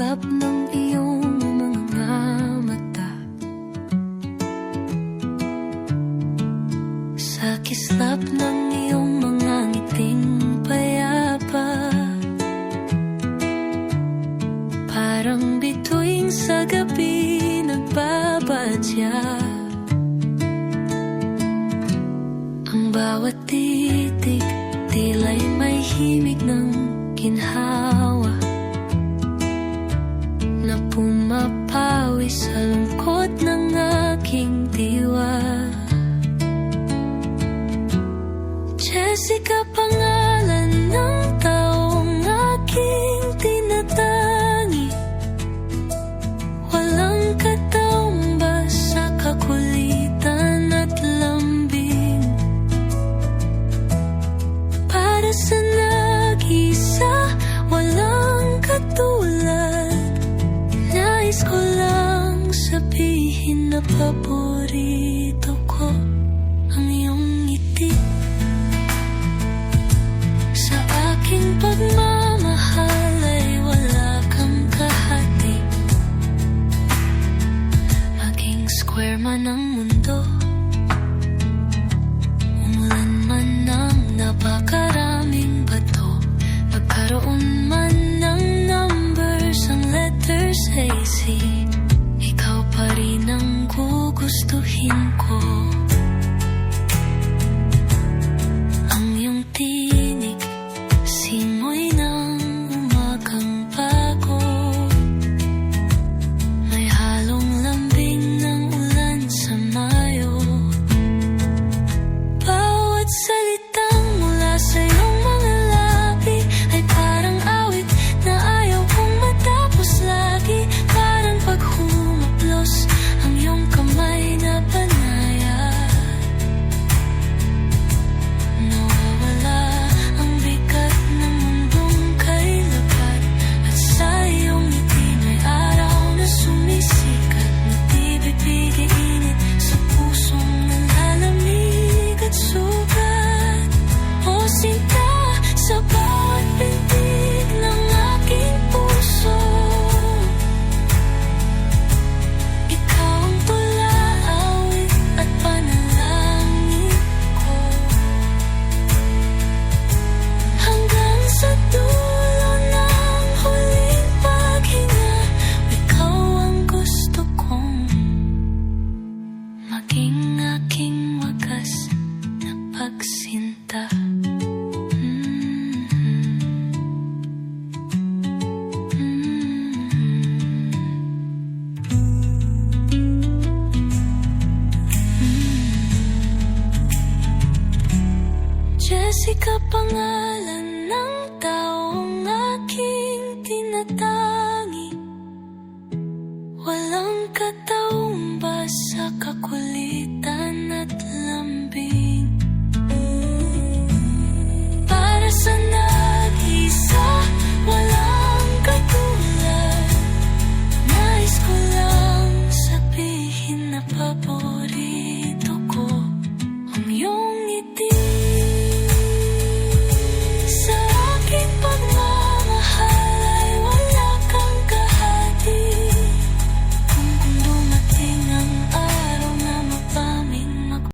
islap ng iyong mga mata, sa kislap ng iyong mga ngiting payapa. Parang bituing sa gabi nagbabadya, ang bawat titig tila'y may himig ng ginhawa na pumapawi sa lungkot ng aking diwa. Jessica pangalan ng taong aking tinatangi, walang kataumba sa kakulitan at lambing. Para sa nag-isa, walang katulad, nais ko lang sabihin na paborito ko ang iyong ngiti. Sa aking pagmamahal ay wala kang kahati, maging square man ang mundo, umulan man ng napakaraming bato, magkaroon man ng numbers ang letters AC, ikaw pa rin ang gugustuhin ko. Ang iyong tinig, simoy ng umagang bago, may halong lambing ng ulan sa Mayo. Bawat salitang mula sa iyong mga labi ay parang awit na ayaw kong matapos lagi. Parang paghumaplos ang iyong kamay na banayad, nawawala ang bigat ng mundong kailabat. At sa iyong ngiti may araw na sumisikat, na di bibigay init sa pusong nalalamig at sugat. O sinta, sa bawat pintig ng aking puso, ikaw ang tula, awit at panalangin ko. Hanggang sa dulo ng huling paghinga, ikaw ang gusto kong maging aking wagas na pagsinta. Jessica pangalan ng taong aking tinatangi, walang kataumba sa kakulitan